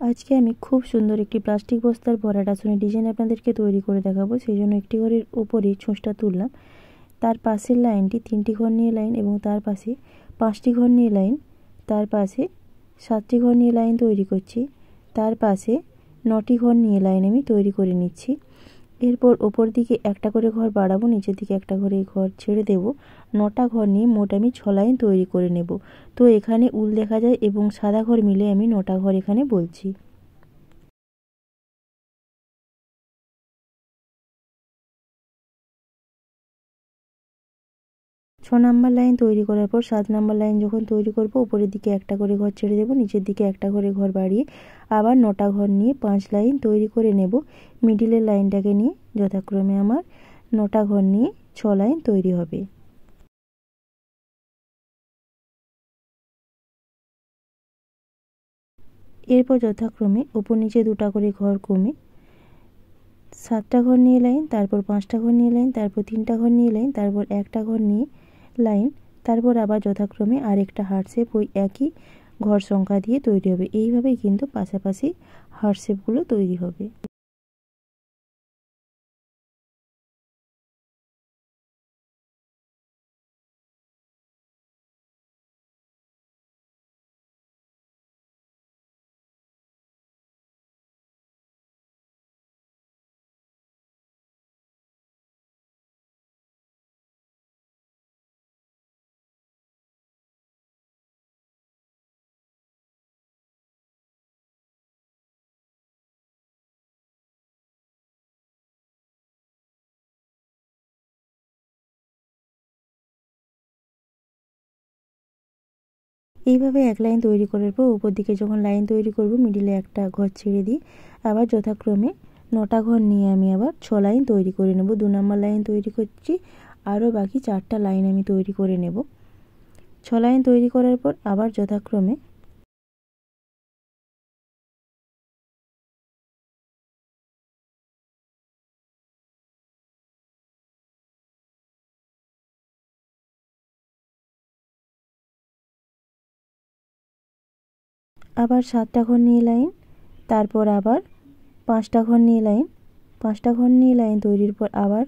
আজকে আমি খুব সুন্দর একটি প্লাস্টিক বস্তার ভরাট আসনের ডিজাইন আপনাদেরকে তৈরি করে দেখাবো। সেই জন্য একটি ঘরের উপরে ছুঁচটা তুললাম, তার পাশের লাইনটি 3টি ঘর নিয়ে লাইন এবং তার পাশে 5টি ঘর নিয়ে লাইন, তার পাশে 7টি ঘর নিয়ে লাইন তৈরি করছি, তার পাশে 9টি ঘর নিয়ে লাইন আমি তৈরি করে নিচ্ছি। এরপর ওপর দিকে একটা করে ঘর বাড়াবো, নিচের দিকে একটা করে ঘর ছেড়ে দেব। 9টা ঘর নিয়ে মোট আমি 6 লাইন তৈরি করে নেব। তো এখানে উল দেখা যায় এবং সাদা ঘর মিলে আমি 9টা ঘর এখানে বলছি। 6 নাম্বার লাইন তৈরি করার পর 7 নাম্বার লাইন যখন তৈরি করব, উপরের দিকে একটা করে ঘর ছেড়ে দেব, নিচের দিকে একটা করে ঘর বাড়িয়ে আবার 9টা ঘর নিয়ে 5 লাইন তৈরি করে নেব। মিডিলের লাইনটাকে নিয়ে যথাক্রমে আমার 9টা ঘর নিয়ে 6 লাইন তৈরি হবে। এরপর যথাক্রমে উপর নিচে 2টা করে ঘর কমে 7টা ঘর নিয়ে লাইন, তারপর 5টা ঘর নিয়ে লাইন, তারপর 3টা ঘর নিয়ে লাইন, তারপর একটা ঘর নিয়ে লাইন, তারপর আবার যথাক্রমে আরেকটা হার্ট শেপ ওই একই ঘর সংখ্যা দিয়ে তৈরি হবে। এইভাবেই কিন্তু পাশাপাশি হার্ট শেপগুলো তৈরি হবে। এইভাবে এক লাইন তৈরি করার পর উপর দিকে যখন লাইন তৈরি করব, মিডিলে একটা ঘর ছেড়ে দিই আবার যথাক্রমে 9টা ঘর নিয়ে আমি আবার 6 লাইন তৈরি করে নেব। 2 নম্বর লাইন তৈরি করছি, আরও বাকি 4টা লাইন আমি তৈরি করে নেব। 6 লাইন তৈরি করার পর আবার যথাক্রমে আবার 7টা ঘর নিয়ে লাইন, তারপর আবার 5টা ঘর নিয়ে লাইন, 5টা ঘর নিয়ে লাইন তৈরির পর আবার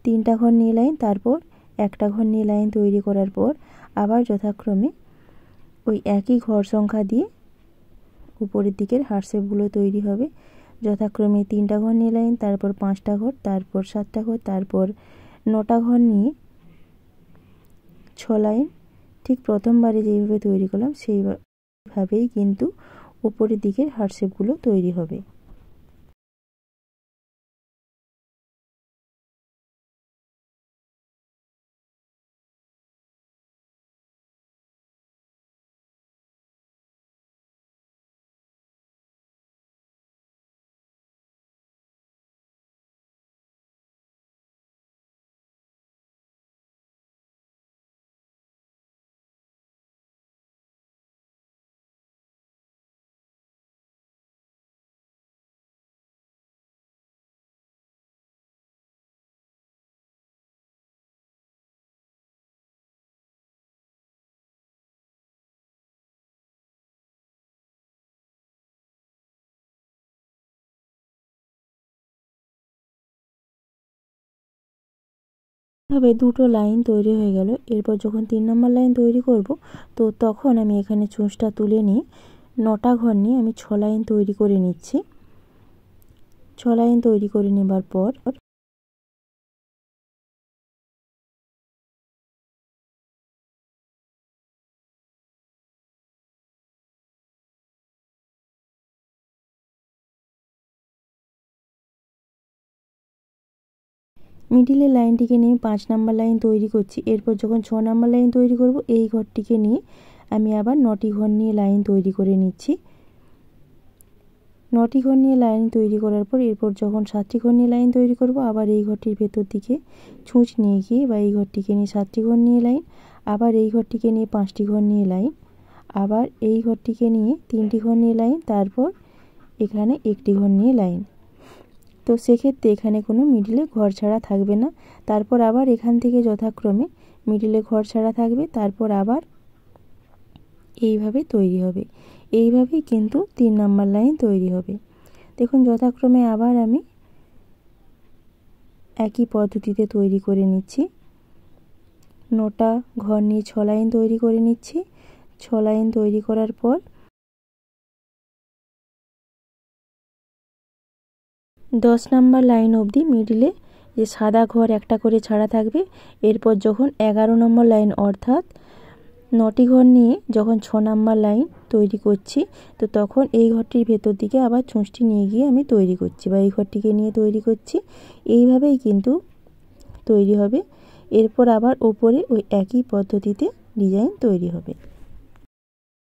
3টা ঘর নিয়ে লাইন, তারপর একটা ঘর নিয়ে লাইন তৈরি করার পর আবার যথাক্রমে ওই একই ঘর সংখ্যা দিয়ে উপরের দিকের হার্ট শেপগুলো তৈরি হবে। যথাক্রমে 3টা ঘর নিয়ে লাইন, তারপর 5টা ঘর, তারপর 7টা ঘর, তারপর 9টা ঘর নিয়ে 6 লাইন। ঠিক প্রথমবারে যেভাবে তৈরি করলাম সেইভাবেই কিন্তু উপরের দিকের হার্ট শেপগুলো তৈরি হবে। এভাবে 2টো লাইন তৈরি হয়ে গেল। এরপর যখন 3 নম্বর লাইন তৈরি করব, তো তখন আমি এখানে চোঁচটা তুলে নিয়ে 9টা ঘর নিয়ে আমি 6 লাইন তৈরি করে নিচ্ছি। 6 লাইন তৈরি করে নেবার পর মিডিলের লাইনটিকে নিয়ে 5 নাম্বার লাইন তৈরি করছি। এরপর যখন 6 নাম্বার লাইন তৈরি করব, এই ঘরটিকে নিয়ে আমি আবার 9টি ঘর নিয়ে লাইন তৈরি করে নিচ্ছি। 9টি ঘর নিয়ে লাইন তৈরি করার পর এরপর যখন 7টি ঘর নিয়ে লাইন তৈরি করব, আবার এই ঘরটির ভেতর দিকে ছুঁচ নিয়ে গিয়ে বা এই ঘরটিকে নিয়ে 7টি ঘর নিয়ে লাইন, আবার এই ঘরটিকে নিয়ে 5টি ঘর নিয়ে লাইন, আবার এই ঘরটিকে নিয়ে 3টি ঘর নিয়ে লাইন, তারপর এখানে একটি ঘর নিয়ে লাইন। তো সেক্ষেত্রে এখানে কোনো মিডিলে ঘর ছাড়া থাকবে না। তারপর আবার এখান থেকে যথাক্রমে মিডিলে ঘর ছাড়া থাকবে, তারপর আবার এইভাবে তৈরি হবে। এইভাবেই কিন্তু 3 নাম্বার লাইন তৈরি হবে। দেখুন যথাক্রমে আবার আমি একই পদ্ধতিতে তৈরি করে নিচ্ছি। 9টা ঘর নিয়ে 6 লাইন তৈরি করে নিচ্ছি। 6 লাইন তৈরি করার পর 10 নাম্বার লাইন অবধি মিডিলে যে সাদা ঘর একটা করে ছাড়া থাকবে, এরপর যখন 11 নম্বর লাইন অর্থাৎ 9টি ঘর নিয়ে যখন 6 নাম্বার লাইন তৈরি করছি, তো তখন এই ঘরটির ভেতর দিকে আবার ছুঁচটি নিয়ে গিয়ে আমি তৈরি করছি বা এই ঘরটিকে নিয়ে তৈরি করছি। এইভাবেই কিন্তু তৈরি হবে। এরপর আবার ওপরে ওই একই পদ্ধতিতে ডিজাইন তৈরি হবে।